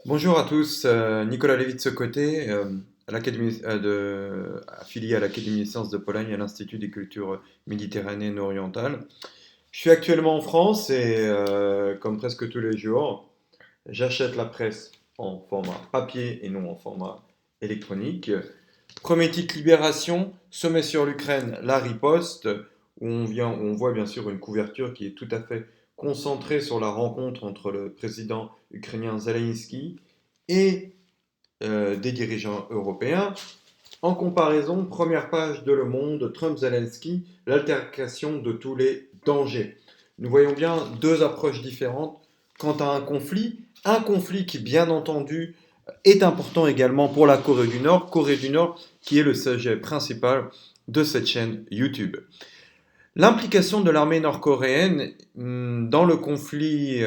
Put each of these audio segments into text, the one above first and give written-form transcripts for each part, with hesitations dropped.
Bonjour à tous, Nicolas Lévy de ce côté, affilié à l'Académie des sciences de Pologne et à l'Institut des cultures méditerranéennes orientales. Je suis actuellement en France et comme presque tous les jours, j'achète la presse en format papier et non en format électronique. Premier titre Libération, sommet sur l'Ukraine, la riposte, où on voit bien sûr une couverture qui est tout à fait concentrée sur la rencontre entre le président ukrainien Zelensky et des dirigeants européens. En comparaison, première page de Le Monde, Trump-Zelensky, l'altercation de tous les dangers. Nous voyons bien deux approches différentes quant à un conflit qui bien entendu est important également pour la Corée du Nord qui est le sujet principal de cette chaîne YouTube. L'implication de l'armée nord-coréenne dans le conflit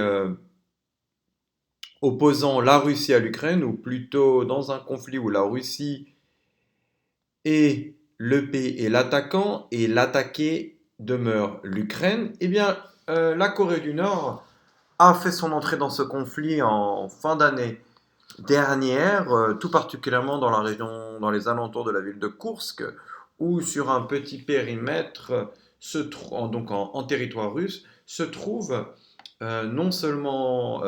opposant la Russie à l'Ukraine, ou plutôt dans un conflit où la Russie est le pays et l'attaquant, et l'attaqué demeure l'Ukraine, eh bien, la Corée du Nord a fait son entrée dans ce conflit en fin d'année dernière, tout particulièrement dans la région, dans les alentours de la ville de Koursk, où sur un petit périmètre, donc en territoire russe, se trouve non seulement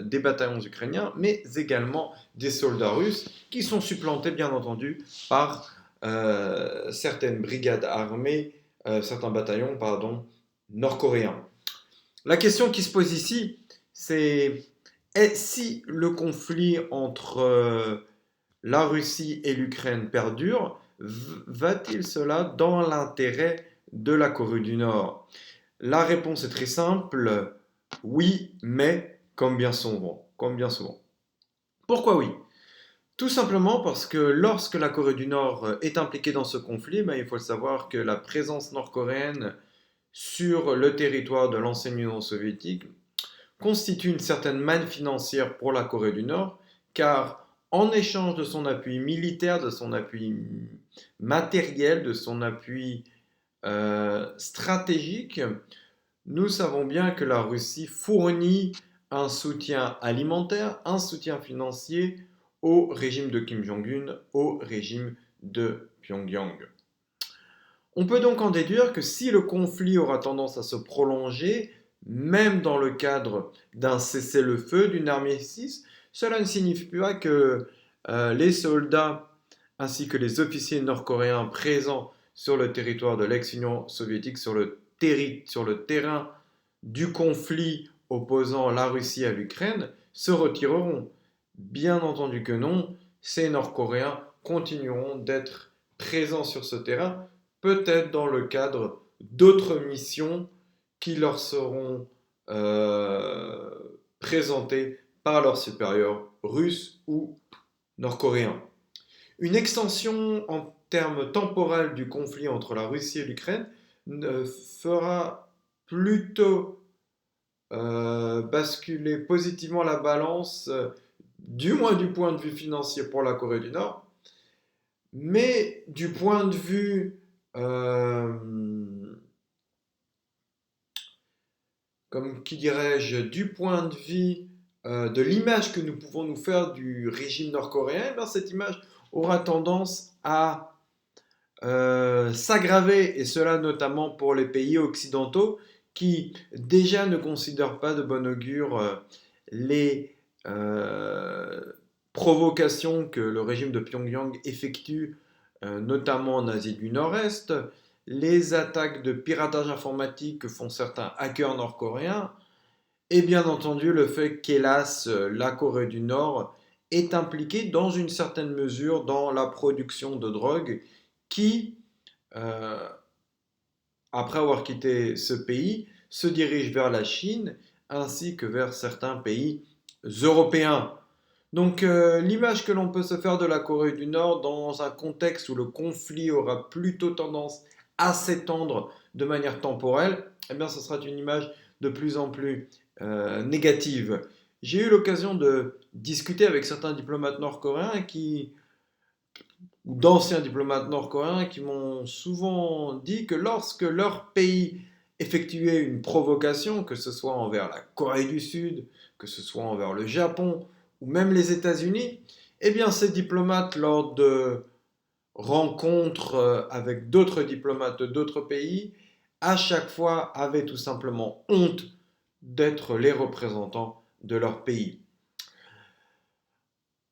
des bataillons ukrainiens, mais également des soldats russes qui sont supplantés, bien entendu, par certaines brigades armées, certains bataillons, pardon, nord-coréens. La question qui se pose ici, c'est si le conflit entre la Russie et l'Ukraine perdure, va-t-il cela dans l'intérêt de la Corée du Nord? La réponse est très simple, oui, mais comme bien souvent. Comme bien souvent. Pourquoi oui? Tout simplement parce que lorsque la Corée du Nord est impliquée dans ce conflit, ben, il faut le savoir que la présence nord-coréenne sur le territoire de l'ancienne Union soviétique constitue une certaine manne financière pour la Corée du Nord, car en échange de son appui militaire, de son appui matériel, de son appui stratégique, nous savons bien que la Russie fournit un soutien alimentaire, un soutien financier au régime de Kim Jong-un, au régime de Pyongyang. On peut donc en déduire que si le conflit aura tendance à se prolonger, même dans le cadre d'un cessez-le-feu, d'une armistice, cela ne signifie pas que les soldats ainsi que les officiers nord-coréens présents sur le territoire de l'ex-Union soviétique, sur le terrain du conflit opposant la Russie à l'Ukraine, se retireront. Bien entendu que non, ces Nord-Coréens continueront d'être présents sur ce terrain, peut-être dans le cadre d'autres missions qui leur seront euh, présentées par leurs supérieurs russes ou nord-coréens. Une extension en termes temporels du conflit entre la Russie et l'Ukraine fera plutôt basculer positivement la balance, du moins du point de vue financier pour la Corée du Nord, mais du point de vue, comme qui dirais-je, du point de vue de l'image que nous pouvons nous faire du régime nord-coréen, eh bien, cette image aura tendance à s'aggraver, et cela notamment pour les pays occidentaux qui déjà ne considèrent pas de bon augure les euh, provocations que le régime de Pyongyang effectue, notamment en Asie du Nord-Est, les attaques de piratage informatique que font certains hackers nord-coréens, et bien entendu le fait qu'hélas la Corée du Nord est impliquée dans une certaine mesure dans la production de drogue qui, euh, après avoir quitté ce pays, se dirige vers la Chine ainsi que vers certains pays européens. Donc l'image que l'on peut se faire de la Corée du Nord dans un contexte où le conflit aura plutôt tendance à s'étendre de manière temporelle, eh bien ce sera une image de plus en plus négative. J'ai eu l'occasion de discuter avec certains diplomates nord-coréens ou d'anciens diplomates nord-coréens qui m'ont souvent dit que lorsque leur pays effectuait une provocation, que ce soit envers la Corée du Sud, que ce soit envers le Japon ou même les États-Unis, eh bien ces diplomates, lors de rencontres avec d'autres diplomates d'autres pays, à chaque fois avaient tout simplement honte d'être les représentants de leur pays.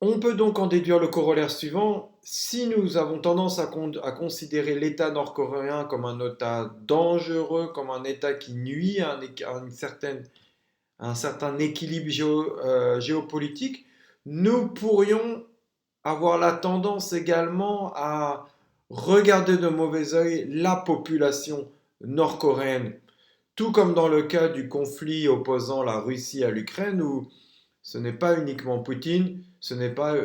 On peut donc en déduire le corollaire suivant. Si nous avons tendance à considérer l'État nord-coréen comme un État dangereux, comme un État qui nuit à un certain équilibre géopolitique, nous pourrions avoir la tendance également à regarder de mauvais œil la population nord-coréenne. Tout comme dans le cas du conflit opposant la Russie à l'Ukraine, où ce n'est pas uniquement Poutine, ce n'est pas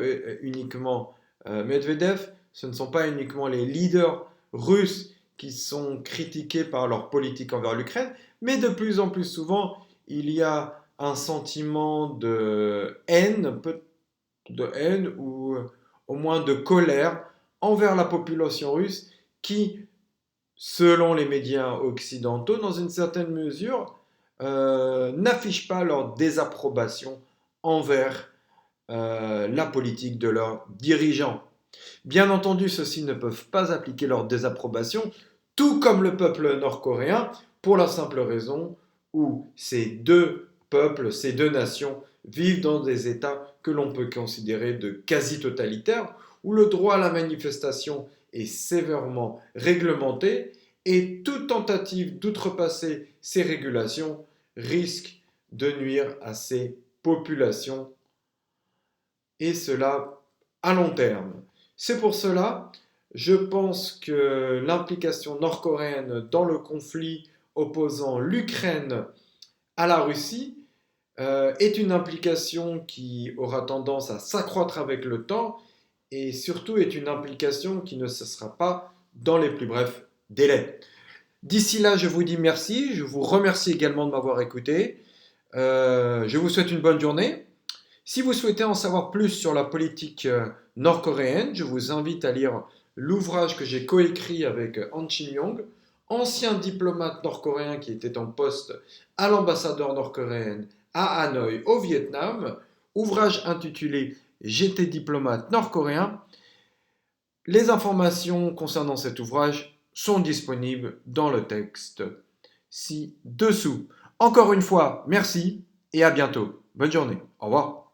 uniquement Medvedev, ce ne sont pas uniquement les leaders russes qui sont critiqués par leur politique envers l'Ukraine, mais de plus en plus souvent, il y a un sentiment de haine ou au moins de colère envers la population russe qui, selon les médias occidentaux, dans une certaine mesure, n'affichent pas leur désapprobation envers la politique de leurs dirigeants. Bien entendu, ceux-ci ne peuvent pas appliquer leur désapprobation, tout comme le peuple nord-coréen, pour la simple raison où ces deux peuples, ces deux nations, vivent dans des États que l'on peut considérer de quasi-totalitaires, où le droit à la manifestation est sévèrement réglementé et toute tentative d'outrepasser ces régulations risque de nuire à ces populations, et cela à long terme. C'est pour cela, je pense que l'implication nord-coréenne dans le conflit opposant l'Ukraine à la Russie est une implication qui aura tendance à s'accroître avec le temps et surtout est une implication qui ne cessera pas dans les plus brefs délais. D'ici là, je vous dis merci, je vous remercie également de m'avoir écouté. Je vous souhaite une bonne journée. Si vous souhaitez en savoir plus sur la politique nord-coréenne, je vous invite à lire l'ouvrage que j'ai coécrit avec Han Chim-yong, ancien diplomate nord-coréen qui était en poste à l'ambassadeur nord-coréenne à Hanoï au Vietnam, ouvrage intitulé J'étais diplomate nord-coréen. Les informations concernant cet ouvrage sont disponibles dans le texte ci-dessous. Encore une fois, merci et à bientôt. Bonne journée. Au revoir.